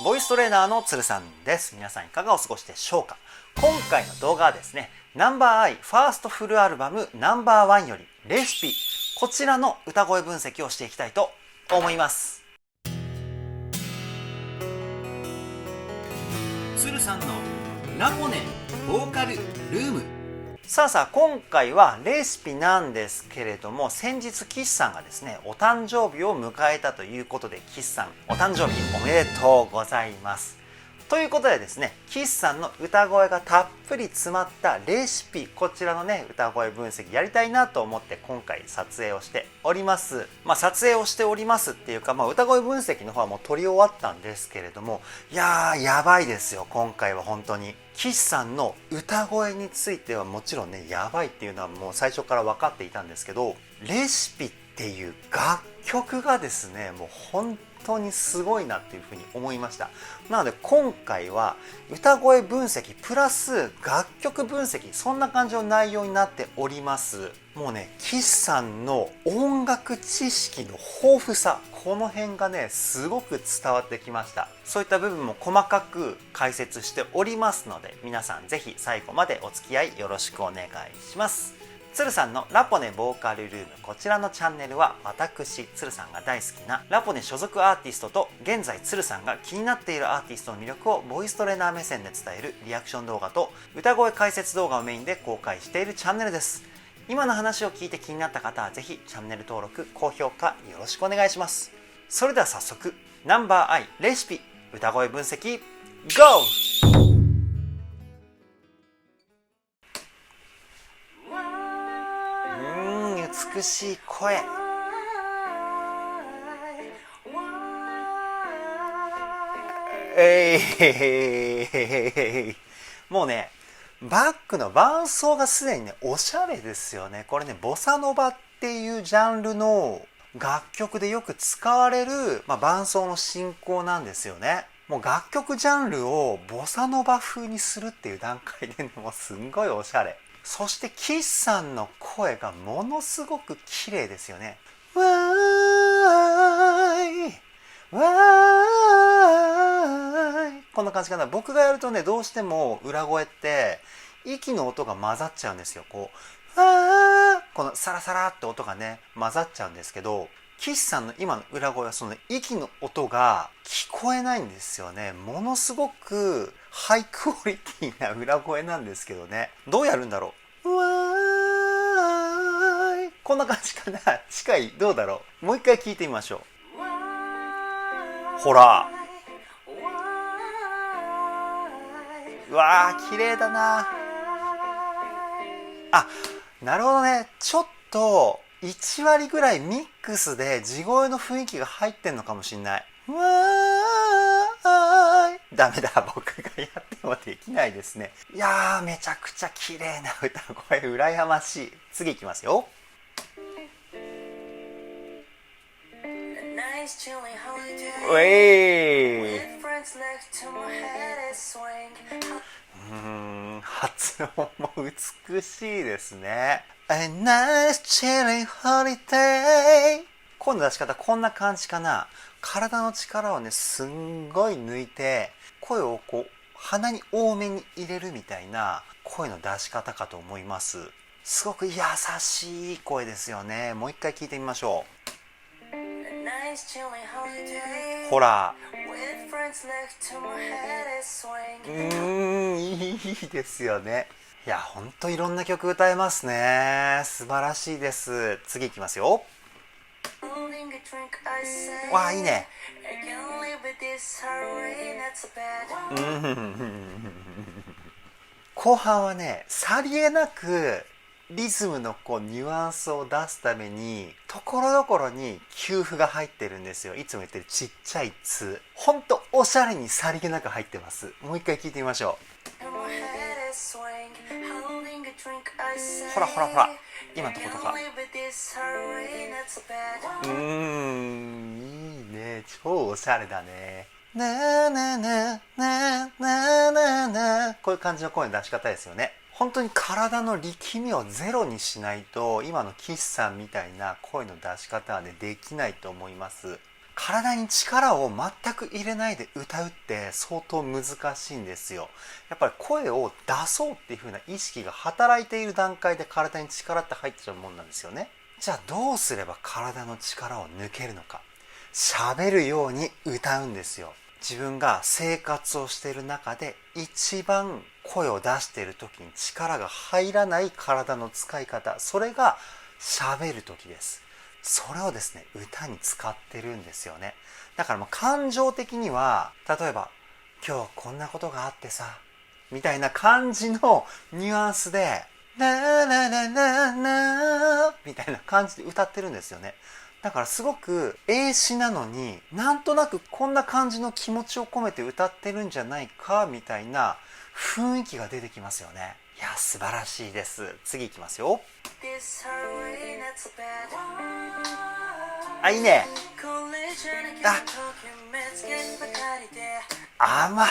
ボイストレーナーのつるさんです。皆さんいかがお過ごしでしょうか。今回の動画はですね、ナンバーアイファーストフルアルバムナンバーワンよりレシピ、こちらの歌声分析をしていきたいと思います。つるさんのラポネボーカルルーム。さあ今回はレシピなんですけれども、先日岸さんがですねお誕生日を迎えたということで、岸さんお誕生日おめでとうございます。ということでですね、岸さんの歌声がたっぷり詰まったレシピ、こちらのね歌声分析やりたいなと思って今回撮影をしております。撮影をしておりますっていうか、歌声分析の方はもう撮り終わったんですけれども、やばいですよ今回は。本当に岸さんの歌声についてはもちろんねやばいっていうのはもう最初から分かっていたんですけど、レシピっていう楽曲がですねもう本当にすごいなっていうふうに思いました。なので今回は歌声分析プラス楽曲分析、そんな感じの内容になっております。もうね岸さんの音楽知識の豊富さ、この辺がねすごく伝わってきました。そういった部分も細かく解説しておりますので、皆さんぜひ最後までお付き合いよろしくお願いします。つるさんのラポネボーカルルーム、こちらのチャンネルは私つるさんが大好きなラポネ所属アーティストと現在つるさんが気になっているアーティストの魅力をボイストレーナー目線で伝えるリアクション動画と歌声解説動画をメインで公開しているチャンネルです。今の話を聞いて気になった方はぜひチャンネル登録高評価よろしくお願いします。それでは早速ナンバーアイレシピ歌声分析 GO!美しい声、もうねバックの伴奏がすでにねおしゃれですよね。これねボサノバっていうジャンルの楽曲でよく使われる、伴奏の進行なんですよね。もう楽曲ジャンルをボサノバ風にするっていう段階で、ね、もうすんごいおしゃれ。そして岸さんの声がものすごく綺麗ですよね。わーいわーい、こんな感じかな。僕がやるとねどうしても裏声って息の音が混ざっちゃうんですよ。このサラサラって音がね混ざっちゃうんですけど、岸さんの今の裏声はその息の音が聞こえないんですよね。ものすごくハイクオリティな裏声なんですけどね。どうやるんだろう。わーい、こんな感じかな。近い？どうだろう。もう一回聞いてみましょう。ほら、うわー綺麗だなあ。なるほどね。ちょっと1割ぐらいミックスで地声の雰囲気が入ってんのかもしんない。わーい、ダメだ、僕がやってもできないですね。いやーめちゃくちゃ綺麗な歌声、羨ましい。次いきますよ。ウェイ、発音も美しいですね。A nice chilling holiday。声の出し方こんな感じかな。体の力をねすんごい抜いて声をこう鼻に多めに入れるみたいな声の出し方かと思います。すごく優しい声ですよね。もう一回聞いてみましょう。ほら、いいですよね。いやほんといろんな曲歌えますね。素晴らしいです。次いきますよ。わあいいね。後半はねさりげなくリズムのニュアンスを出すためにところどころに休符が入ってるんですよ。いつも言ってるちっちゃい「つ」、ほんとおしゃれにさりげなく入ってます。もう一回聞いてみましょう。ほらほらほら、今のとことかいいね、超おしゃれだね。なーなーなーなーなーなーなー、こういう感じの声の出し方ですよね。本当に体の力みをゼロにしないと今の岸さんみたいな声の出し方はねできないと思います。体に力を全く入れないで歌うって相当難しいんですよ。やっぱり声を出そうっていう風な意識が働いている段階で体に力って入っちゃうもんなんですよね。じゃあどうすれば体の力を抜けるのか。喋るように歌うんですよ。自分が生活をしている中で一番声を出している時に力が入らない体の使い方、それが喋る時です。それをですね、歌に使ってるんですよね。だからもう感情的には、例えば今日こんなことがあってさみたいな感じのニュアンスでなななななみたいな感じで歌ってるんですよね。だからすごく英詞なのになんとなくこんな感じの気持ちを込めて歌ってるんじゃないかみたいな雰囲気が出てきますよね。いや素晴らしいです。次いきますよ。あ、いいね。甘い。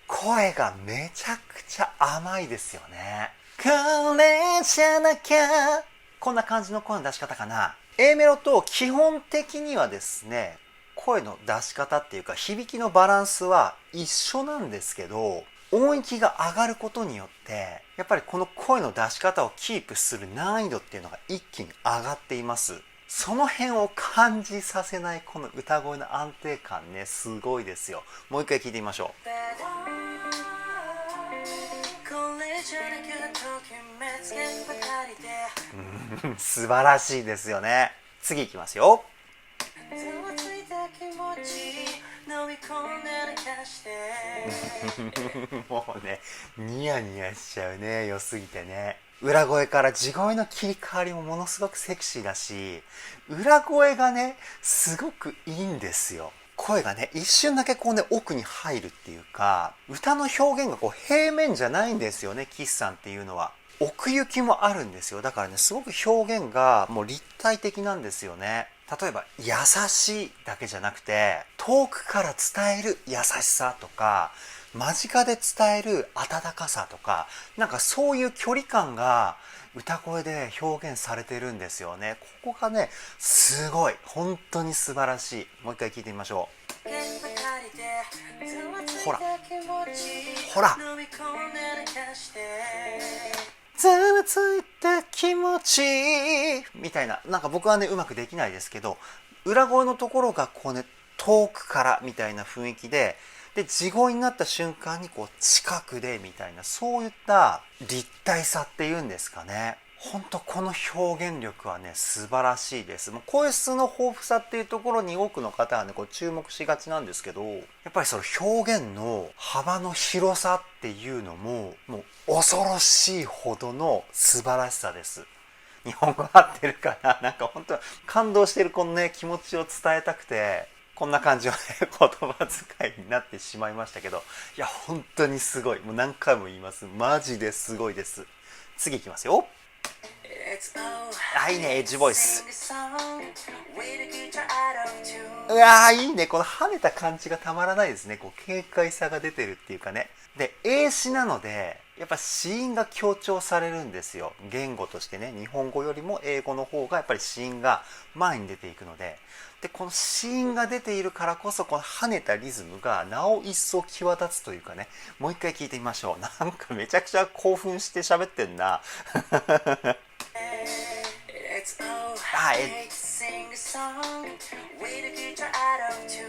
声がめちゃくちゃ甘いですよね。これじゃなきゃ、こんな感じの声の出し方かな。A メロと基本的にはですね、声の出し方っていうか響きのバランスは一緒なんですけど、音域が上がることによってやっぱりこの声の出し方をキープする難易度っていうのが一気に上がっています。その辺を感じさせないこの歌声の安定感ね、すごいですよ。もう一回聞いてみましょう。素晴らしいですよね。次いきますよ。もうね、ニヤニヤしちゃうね、良すぎてね。裏声から地声の切り替わりもものすごくセクシーだし、裏声がねすごくいいんですよ。声がね一瞬だけこうね奥に入るっていうか、歌の表現がこう平面じゃないんですよね。岸さんっていうのは奥行きもあるんですよ。だからねすごく表現がもう立体的なんですよね。例えば優しいだけじゃなくて遠くから伝える優しさとか間近で伝える温かさとか、なんかそういう距離感が歌声で表現されてるんですよね。ここがねすごい本当に素晴らしい。もう一回聞いてみましょう。ほらほら、ざわついた気持ちみたいな、なんか僕はねうまくできないですけど、裏声のところがこうね遠くからみたいな雰囲気で、地声になった瞬間にこう近くでみたいな、そういった立体さっていうんですかね。本当この表現力はね素晴らしいです。もう声質の豊富さっていうところに多くの方はねこう注目しがちなんですけど、やっぱりその表現の幅の広さっていうのももう恐ろしいほどの素晴らしさです。日本語合ってるかな、なんか本当感動してるこのね気持ちを伝えたくてこんな感じの、ね、言葉遣いになってしまいましたけど、いや本当にすごい。もう何回も言います。マジですごいです。次いきますよ。いいね、エッジボイス。うわーいいね、この跳ねた感じがたまらないですね。こう軽快さが出てるっていうかね。で英詞なのでやっぱ子音が強調されるんですよ。言語としてね、日本語よりも英語の方がやっぱり子音が前に出ていくので、この子音が出ているからこそこの跳ねたリズムがなお一層際立つというかね。もう一回聞いてみましょう。なんかめちゃくちゃ興奮して喋ってんな。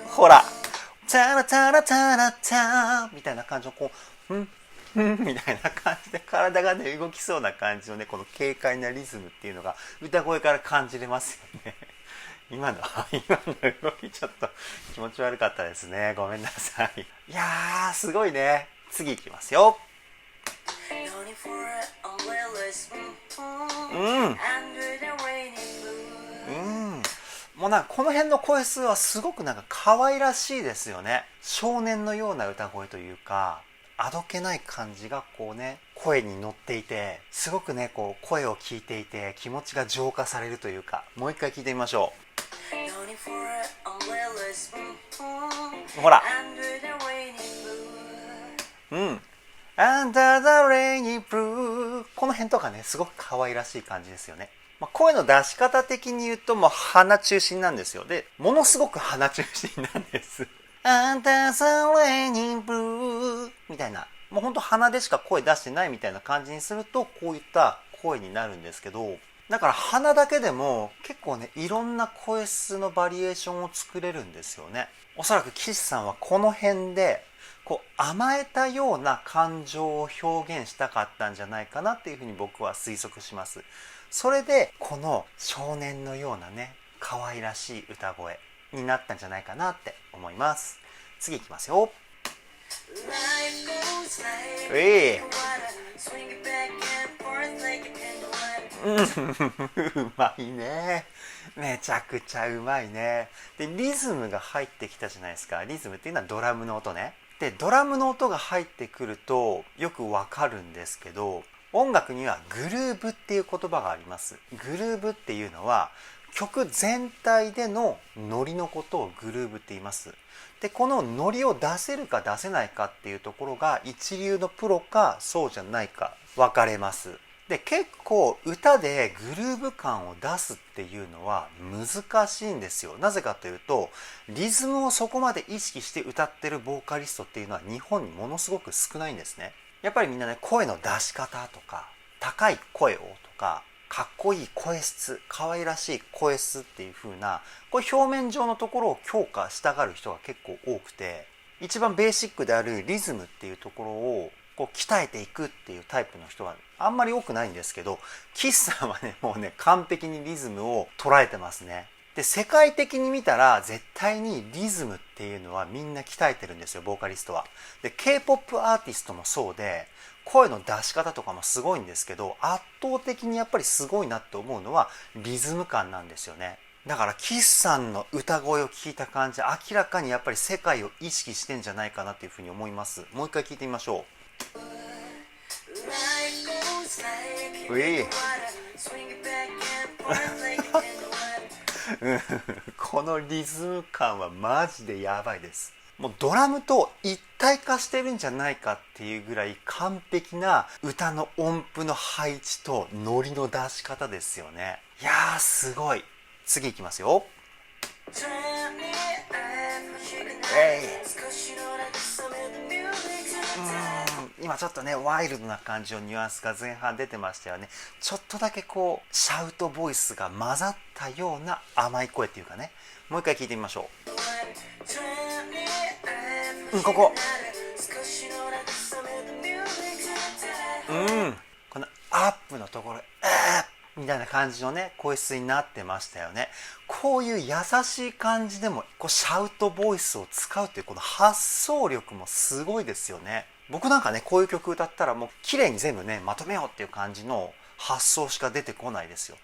ほらタラタラタラタみたいな感じのこうみたいな感じで体がね動きそうな感じのねこの軽快なリズムっていうのが歌声から感じれますよね。今の動きちょっと気持ち悪かったですね。ごめんなさい。いやーすごいね。次いきますよ。もうなんかこの辺の声質はすごくなんか可愛らしいですよね。少年のような歌声というかあどけない感じがこうね声に乗っていて、すごくねこう声を聞いていて気持ちが浄化されるというか。もう一回聞いてみましょう。ほらUnder the rainy blue、 この辺とかねすごく可愛らしい感じですよね。声の出し方的に言うともう鼻中心なんですよ。で、ものすごく鼻中心なんです。あんたそれにブルーみたいな、もうほんと鼻でしか声出してないみたいな感じにするとこういった声になるんですけど、だから鼻だけでも結構ね、いろんな声質のバリエーションを作れるんですよね。おそらく岸さんはこの辺でこう甘えたような感情を表現したかったんじゃないかなっていうふうに僕は推測します。それでこの少年のようなね、可愛らしい歌声になったんじゃないかなって思います。次いきますよ。うまいね。めちゃくちゃうまいね。で、リズムが入ってきたじゃないですか。リズムっていうのはドラムの音ね。で、ドラムの音が入ってくるとよくわかるんですけど、音楽にはグルーブっていう言葉があります。グルーブっていうのは曲全体でのノリのことをグルーブって言います。で、このノリを出せるか出せないかっていうところが一流のプロかそうじゃないか分かれます。で、結構歌でグルーヴ感を出すっていうのは難しいんですよ。なぜかというと、リズムをそこまで意識して歌ってるボーカリストっていうのは日本にものすごく少ないんですね。やっぱりみんなね、声の出し方とか、高い声をとか、かっこいい声質、可愛らしい声質っていう風な、これ表面上のところを強化したがる人が結構多くて、一番ベーシックであるリズムっていうところをこう鍛えていくっていうタイプの人はあんまり多くないんですけど、岸さんはね、もうね、完璧にリズムを捉えてますね。で、世界的に見たら絶対にリズムっていうのはみんな鍛えてるんですよ、ボーカリストは。で、K-POP アーティストもそうで、声の出し方とかもすごいんですけど、圧倒的にやっぱりすごいなって思うのはリズム感なんですよね。だから岸さんの歌声を聞いた感じ、明らかにやっぱり世界を意識してんじゃないかなっていうふうに思います。もう一回聞いてみましょう。このリズム感はマジでやばいです。もうドラムと一体化してるんじゃないかっていうぐらい完璧な歌の音符の配置とノリの出し方ですよね。いやーすごい。次いきますよ。今ちょっとねワイルドな感じのニュアンスが前半出てましたよね。ちょっとだけこうシャウトボイスが混ざったような甘い声っていうかね。もう一回聞いてみましょう。こここのアップのところみたいな感じのね声質になってましたよね。こういう優しい感じでもこうシャウトボイスを使うっていうこの発想力もすごいですよね。僕なんかねこういう曲歌ったらもう綺麗に全部ねまとめようっていう感じの発想しか出てこないですよ。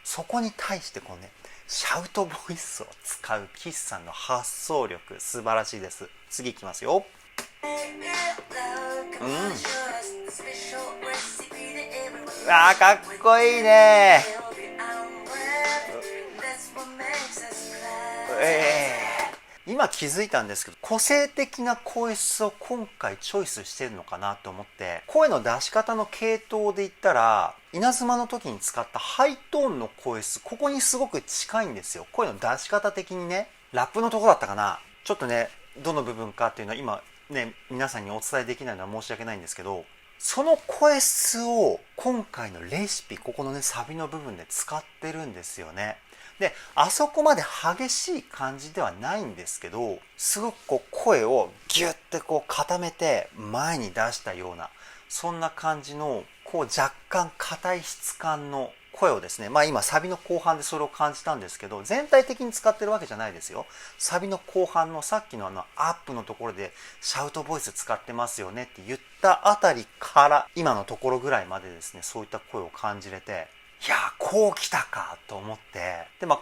そこに対してこうねシャウトボイスを使う岸さんの発想力素晴らしいです。次いきますよ。かっこいいね。今気づいたんですけど個性的な声質を今回チョイスしてるのかなと思って、声の出し方の系統で言ったら稲妻の時に使ったハイトーンの声質、ここにすごく近いんですよ。声の出し方的にね。ラップのとこだったかな、ちょっとねどの部分かっていうのは今ね皆さんにお伝えできないのは申し訳ないんですけど、その声質を今回のレシピここのねサビの部分で使ってるんですよね。で、あそこまで激しい感じではないんですけど、すごくこう声をギュッてこう固めて前に出したようなそんな感じのこう若干硬い質感の声をですね、今サビの後半でそれを感じたんですけど、全体的に使ってるわけじゃないですよ。サビの後半のさっきのアップのところでシャウトボイス使ってますよねって言ったあたりから今のところぐらいまでですね、そういった声を感じれて、いやこう来たかと思って、で今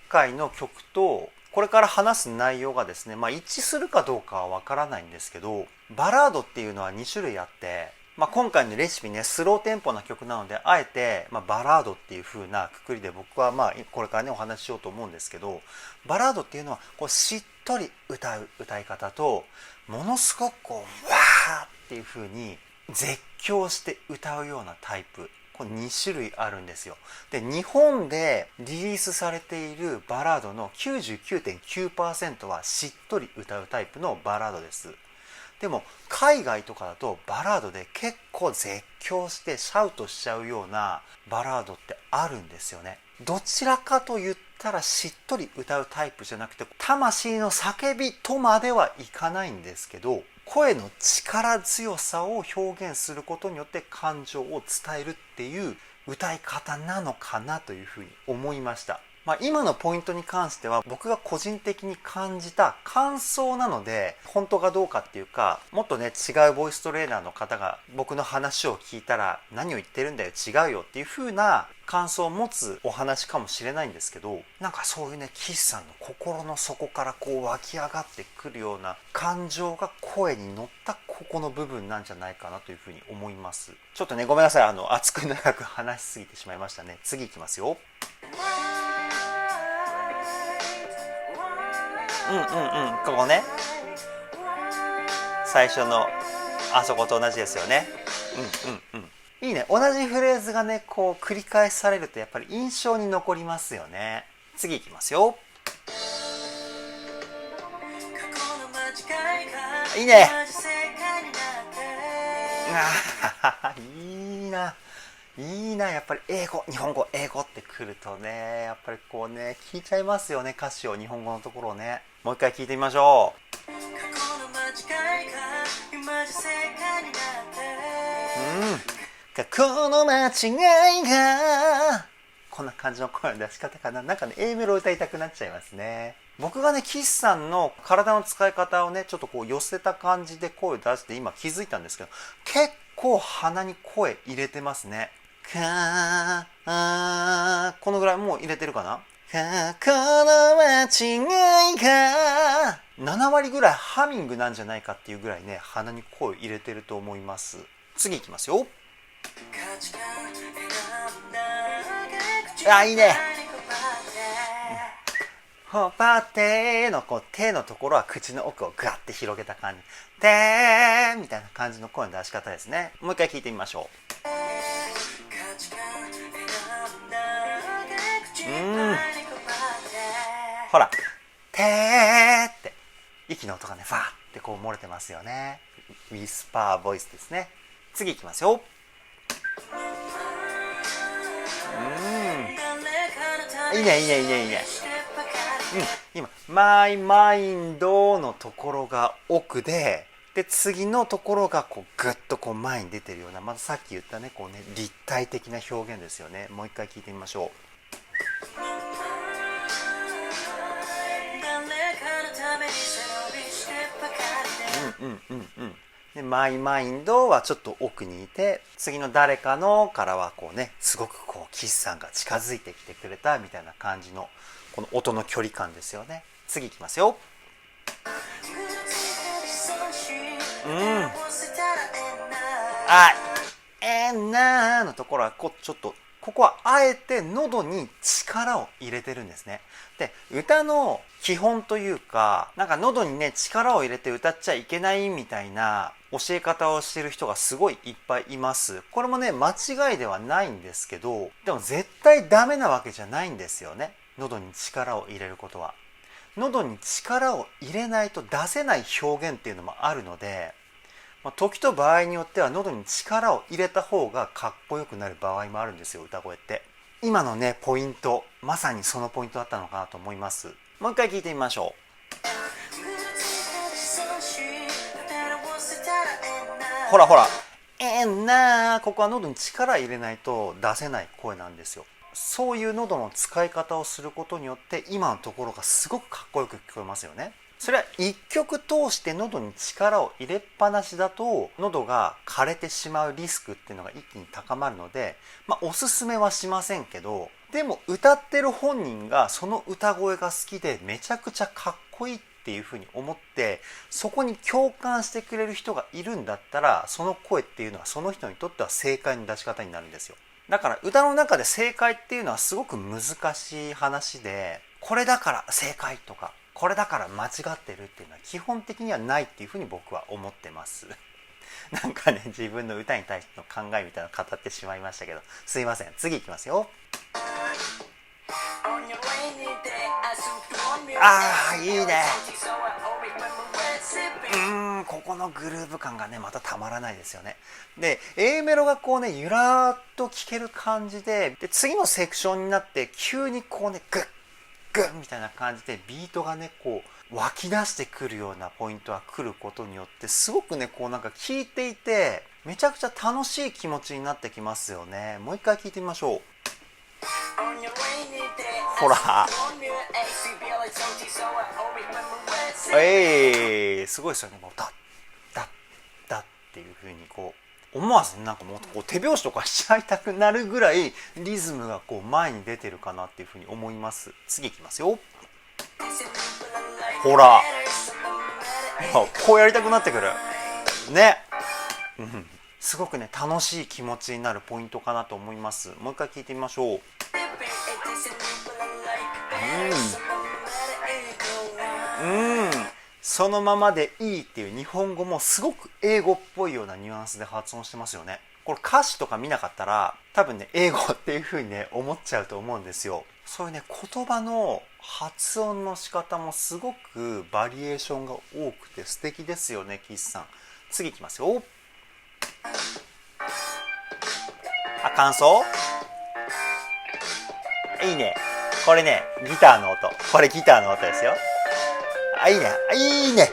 回の曲とこれから話す内容がですね、一致するかどうかはわからないんですけど、バラードっていうのは2種類あって、今回のレシピねスローテンポな曲なのであえて、バラードっていう風なくくりで僕はこれからねお話ししようと思うんですけど、バラードっていうのはこうしっとり歌う歌い方と、ものすごくこうわーっていう風に絶叫して歌うようなタイプこの2種類あるんですよ。で、日本でリリースされているバラードの 99.9% はしっとり歌うタイプのバラードです。でも海外とかだとバラードで結構絶叫してシャウトしちゃうようなバラードってあるんですよね。どちらかと言ったらしっとり歌うタイプじゃなくて、魂の叫びとまではいかないんですけど、声の力強さを表現することによって感情を伝えるっていう歌い方なのかなというふうに思いました。今のポイントに関しては僕が個人的に感じた感想なので、本当かどうかっていうか、もっとね違うボイストレーナーの方が僕の話を聞いたら何を言ってるんだよ違うよっていう風な感想を持つお話かもしれないんですけど、なんかそういうね岸さんの心の底からこう湧き上がってくるような感情が声に乗ったここの部分なんじゃないかなというふうに思います。ちょっとねごめんなさい、熱く長く話しすぎてしまいましたね。次いきますよ。ここね、最初のあそこと同じですよね。いいね、同じフレーズがねこう繰り返されるとやっぱり印象に残りますよね。次いきますよ。いいね。いいな。いいな。やっぱり英語、日本語、英語ってくるとね、やっぱりこうね聞いちゃいますよね、歌詞を、日本語のところをね。もう一回聞いてみましょう。過去の間違いが、こんな感じの声の出し方かな。なんかね A メロ歌いたくなっちゃいますね。僕がね岸さんの体の使い方をねちょっとこう寄せた感じで声を出して今気づいたんですけど、結構鼻に声入れてますね。このぐらいもう入れてるかな。過去の間違いが7割ぐらいハミングなんじゃないかっていうぐらいね鼻に声を入れてると思います。次いきますよ。いいね。ほぱてのこう手のところは口の奥をガッて広げた感じ、てーみたいな感じの声の出し方ですね。もう一回聞いてみましょう。ほらてーって息の音がねファーってこう漏れてますよね。ウィスパーボイスですね。次いきますよ。いいねいいねいいねいいね。今マイマインドのところが奥で、次のところがこうグッとこう前に出てるような、まずさっき言ったねこうね立体的な表現ですよね。もう一回聞いてみましょう。でマイマインドはちょっと奥にいて、次の誰かのからはこうねすごくこう岸さんが近づいてきてくれたみたいな感じのこの音の距離感ですよね。次いきますよ。エンナーのところはちょっとここはあえて喉に力を入れてるんですね。で、歌の基本というか、なんか喉にね力を入れて歌っちゃいけないみたいな教え方をしてる人がすごいいっぱいいます。これもね間違いではないんですけど、でも絶対ダメなわけじゃないんですよね。喉に力を入れることは。喉に力を入れないと出せない表現っていうのもあるので、時と場合によっては喉に力を入れた方がかっこよくなる場合もあるんですよ、歌声って。今のねポイント、まさにそのポイントだったのかなと思います。もう一回聞いてみましょう。ほらほら、ここは喉に力入れないと出せない声なんですよ。そういう喉の使い方をすることによって今のところがすごくかっこよく聞こえますよね。それは一曲通して喉に力を入れっぱなしだと喉が枯れてしまうリスクっていうのが一気に高まるので、おすすめはしませんけど、でも歌ってる本人がその歌声が好きでめちゃくちゃかっこいいっていうふうに思ってそこに共感してくれる人がいるんだったら、その声っていうのはその人にとっては正解の出し方になるんですよ。だから歌の中で正解っていうのはすごく難しい話で、これだから正解とかこれだから間違ってるっていうのは基本的にはないっていうふうに僕は思ってます。なんかね、自分の歌に対しての考えみたいなのを語ってしまいましたけど、すいません。次いきますよ。ああ、いいね。ここのグルーヴ感がね、またたまらないですよね。で A メロがこうね、ゆらーっと聴ける感じで、次のセクションになって急にこうね、グッグッみたいな感じでビートがね、こう湧き出してくるようなポイントが来ることによって、すごくね、こうなんか聴いていてめちゃくちゃ楽しい気持ちになってきますよね。もう一回聴いてみましょう。ほら、すごいですよね。もうダッダッダッっていう風にこう思わずなんかもうこう手拍子とかしちゃいたくなるぐらいリズムがこう前に出てるかなっていう風に思います。次いきますよ。ほら、こうやりたくなってくるね。すごくね、楽しい気持ちになるポイントかなと思います。もう一回聞いてみましょう。そのままでいいっていう日本語もすごく英語っぽいようなニュアンスで発音してますよね。これ歌詞とか見なかったら多分ね、英語っていう風にね、思っちゃうと思うんですよ。そういうね、言葉の発音の仕方もすごくバリエーションが多くて素敵ですよね、キスさん。次いきますよ。感想いいね。これね、ギターの音。これギターの音ですよ。いいね。いいね。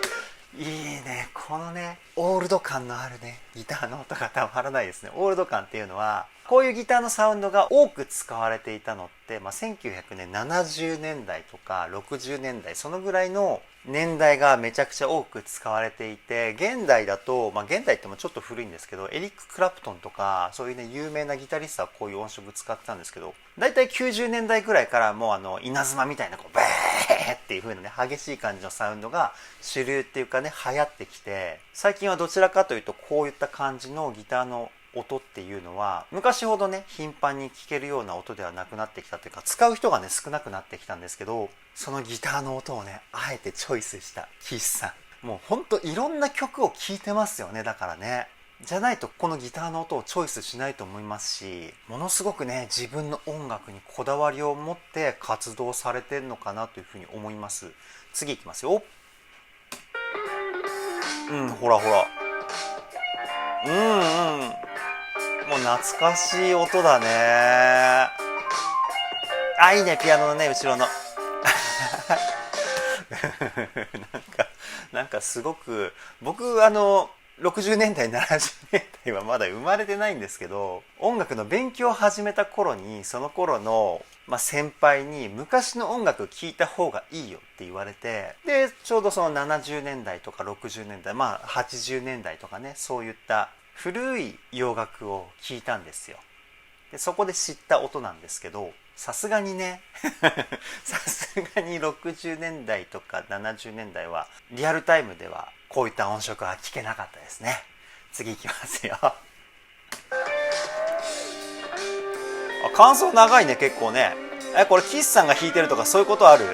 いいね。このね、オールド感のあるね、ギターの音がたまらないですね。オールド感っていうのは、こういうギターのサウンドが多く使われていたのって、1970年代とか60年代、そのぐらいの年代がめちゃくちゃ多く使われていて、現代だと、現代ってもちょっと古いんですけど、エリック・クラプトンとか、そういうね、有名なギタリストはこういう音色使ってたんですけど、だいたい90年代ぐらいからもう稲妻みたいな、こう、バーっていう風なね、激しい感じのサウンドが主流っていうかね、流行ってきて、最近はどちらかというと、こういった感じのギターの音っていうのは昔ほどね、頻繁に聴けるような音ではなくなってきたというか、使う人がね、少なくなってきたんですけど、そのギターの音をね、あえてチョイスしたキスさん、もうほんといろんな曲を聴いてますよね。だからね、じゃないとこのギターの音をチョイスしないと思いますし、ものすごくね、自分の音楽にこだわりを持って活動されてるのかなというふうに思います。次いきますよ。ほらほら、もう懐かしい音だね。いいね、ピアノのね、後ろのなんかすごく、僕60年代70年代はまだ生まれてないんですけど、音楽の勉強を始めた頃に、その頃の、先輩に昔の音楽聴いた方がいいよって言われて、でちょうどその70年代とか60年代、80年代とかね、そういった古い洋楽を聴いたんですよ。でそこで知った音なんですけど、さすがにねさすがに60年代とか70年代はリアルタイムではこういった音色は聞けなかったですね。次いきますよ。感想長いね、結構ね。これキスさんが弾いてるとかそういうことある？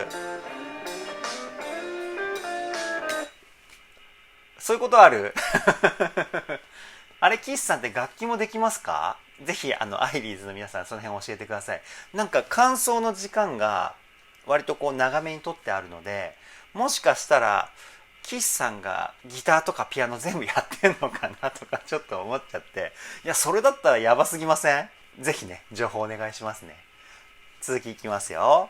そういうことある？あれ、キスさんって楽器もできますか？ぜひアイリーズの皆さん、その辺教えてください。なんか感想の時間が割とこう長めにとってあるので、もしかしたらキスさんがギターとかピアノ全部やってんのかなとかちょっと思っちゃって、いや、それだったらやばすぎません？ぜひね、情報お願いしますね。続きいきますよ。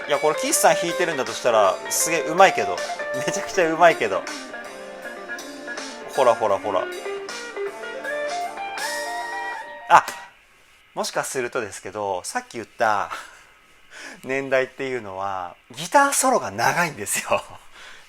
いや、これキスさん弾いてるんだとしたらすげえうまいけど、めちゃくちゃうまいけど、ほらほらほら、もしかするとですけど、さっき言った年代っていうのはギターソロが長いんですよ。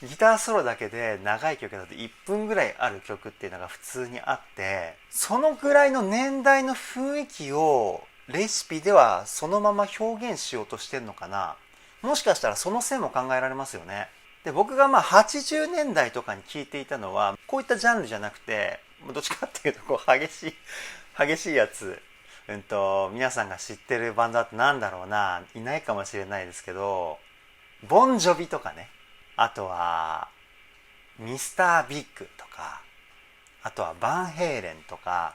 ギターソロだけで長い曲だと1分ぐらいある曲っていうのが普通にあって、そのぐらいの年代の雰囲気をレシピではそのまま表現しようとしてるのかな。もしかしたらその線も考えられますよね。で、僕が80年代とかに聴いていたのはこういったジャンルじゃなくて、どっちかっていうとこう激しいやつ。皆さんが知ってるバンドだとなんだろうな、いないかもしれないですけど、ボンジョビとかね、あとはミスタービッグとか、あとはバンヘイレンとか、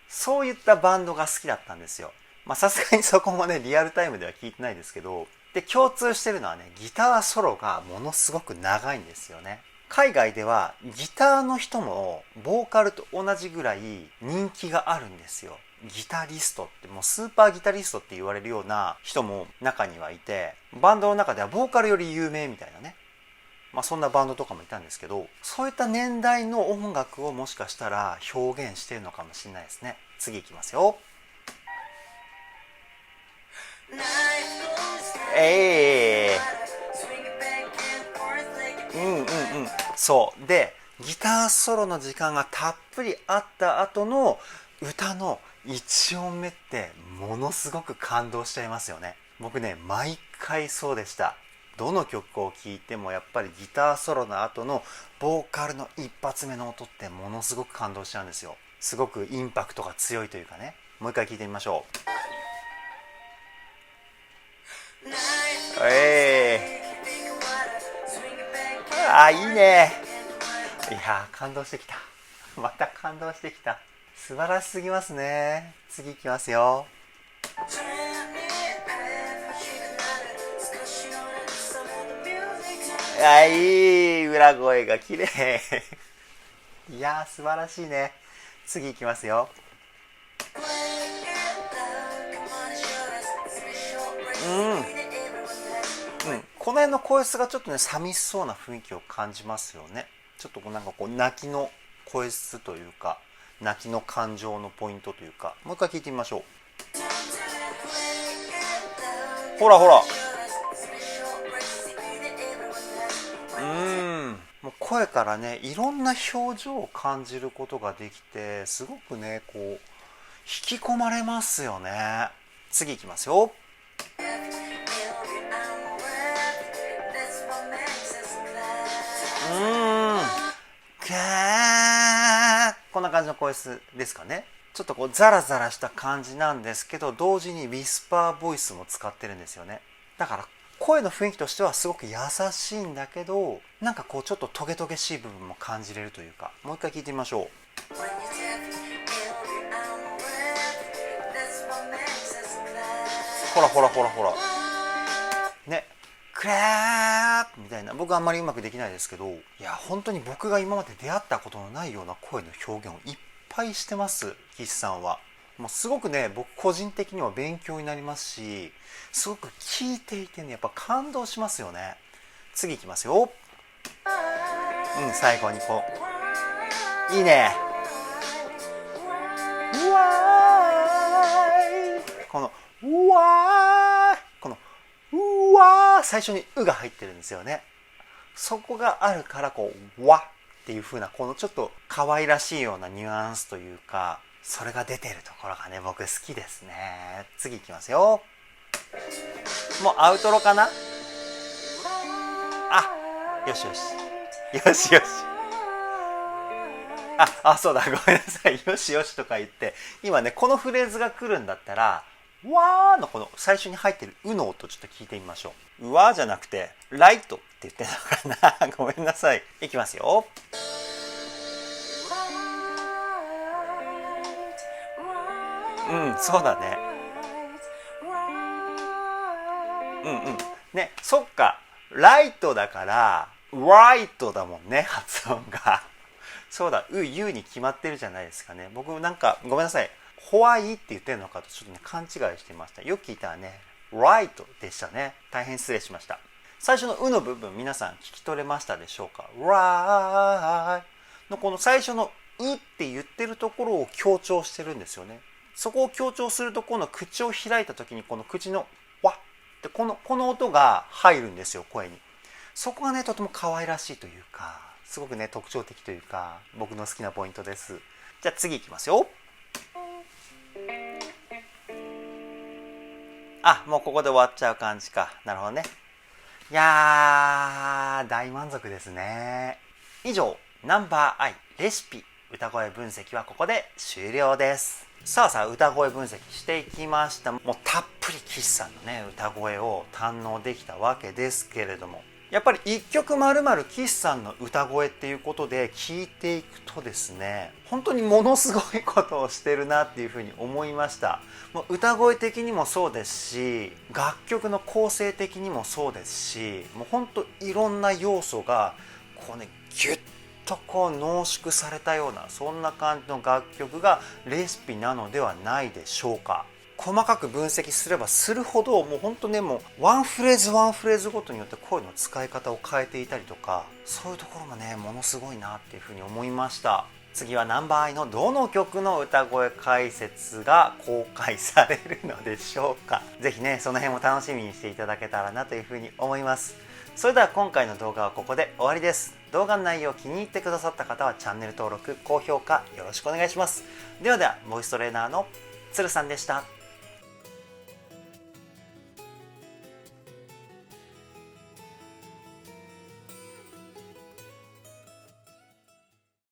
そういったバンドが好きだったんですよ。さすがにそこもねリアルタイムでは聞いてないですけど、で共通してるのはね、ギターソロがものすごく長いんですよね。海外ではギターの人もボーカルと同じぐらい人気があるんですよ。ギタリストってもうスーパーギタリストって言われるような人も中にはいて、バンドの中ではボーカルより有名みたいなね、そんなバンドとかもいたんですけど、そういった年代の音楽をもしかしたら表現してるのかもしれないですね。次いきますよ。そうで、ギターソロの時間がたっぷりあった後の歌の1音目ってものすごく感動しちゃいますよね。僕ね毎回そうでした。どの曲を聴いてもやっぱりギターソロの後のボーカルの一発目の音ってものすごく感動しちゃうんですよ。すごくインパクトが強いというかね。もう一回聴いてみましょう。いいね。いや感動してきた。また感動してきた。素晴らしすぎますね。次いきますよ。いい裏声が綺麗。いや素晴らしいね。次いきますよ。この辺の声質がちょっとね寂しそうな雰囲気を感じますよね。ちょっとなんかこう泣きの声質というか、泣きの感情のポイントというか、もう一回聞いてみましょう。ほらほら、もう声からねいろんな表情を感じることができて、すごくねこう引き込まれますよね。次いきますよ。こんな感じの声質ですかね。ちょっとこうザラザラした感じなんですけど、同時にウィスパーボイスも使ってるんですよね。だから声の雰囲気としてはすごく優しいんだけど、なんかこうちょっとトゲトゲしい部分も感じれるというか。もう一回聞いてみましょう。ほらほらほらほらね、クラーみたいな。僕はあんまりうまくできないですけど、いや本当に僕が今まで出会ったことのないような声の表現をいっぱいしてます、岸さんは。もうすごくね僕個人的には勉強になりますし、すごく聞いていてねやっぱ感動しますよね。次いきますよ。最後にこういいね。うわーい、このうわー、このうわー最初にうが入ってるんですよね。そこがあるからこうわっていう風なこのちょっと可愛らしいようなニュアンスというか、それが出てるところがね僕好きですね。次いきますよ。もうアウトロかな。よしよしよしよし。そうだ、ごめんなさい。よしよしとか言って、今ねこのフレーズが来るんだったらわーのこの最初に入ってるうの音ちょっと聞いてみましょう。うわーじゃなくてライトって言ってたかな。ごめんなさい。いきますよ。そうだね。ね、そっか。ライトだからライトだもんね、発音が。そうだ、ゆうに決まってるじゃないですかね。僕なんかごめんなさい。ホワイって言ってるのかとちょっとね勘違いしてました。よく聞いたらねライトでしたね。大変失礼しました。最初のうの部分皆さん聞き取れましたでしょうか。ライのこの最初のうって言ってるところを強調してるんですよね。そこを強調するとこの口を開いた時にこの口のわってこの音が入るんですよ、声に。そこがねとても可愛らしいというか、すごくね特徴的というか僕の好きなポイントです。じゃあ次いきますよ。もうここで終わっちゃう感じか。なるほどね。いやー大満足ですね。以上ナンバーアイレシピ歌声分析はここで終了です。さあ歌声分析していきました。もうたっぷり岸さんのね歌声を堪能できたわけですけれども、やっぱり一曲まるまる岸さんの歌声っていうことで聞いていくとですね、本当にものすごいことをしてるなっていうふうに思いました。もう歌声的にもそうですし、楽曲の構成的にもそうですし、もう本当いろんな要素がこうねギュッとこう濃縮されたような、そんな感じの楽曲がレシピなのではないでしょうか。細かく分析すればするほど、もうほんとね、もうワンフレーズワンフレーズごとによって声の使い方を変えていたりとか、そういうところもねものすごいなっていうふうに思いました。次はナンバーアイのどの曲の歌声解説が公開されるのでしょうか。ぜひねその辺も楽しみにしていただけたらなというふうに思います。それでは今回の動画はここで終わりです。動画の内容を気に入ってくださった方はチャンネル登録、高評価よろしくお願いします。ではボイストレーナーのつるさんでした。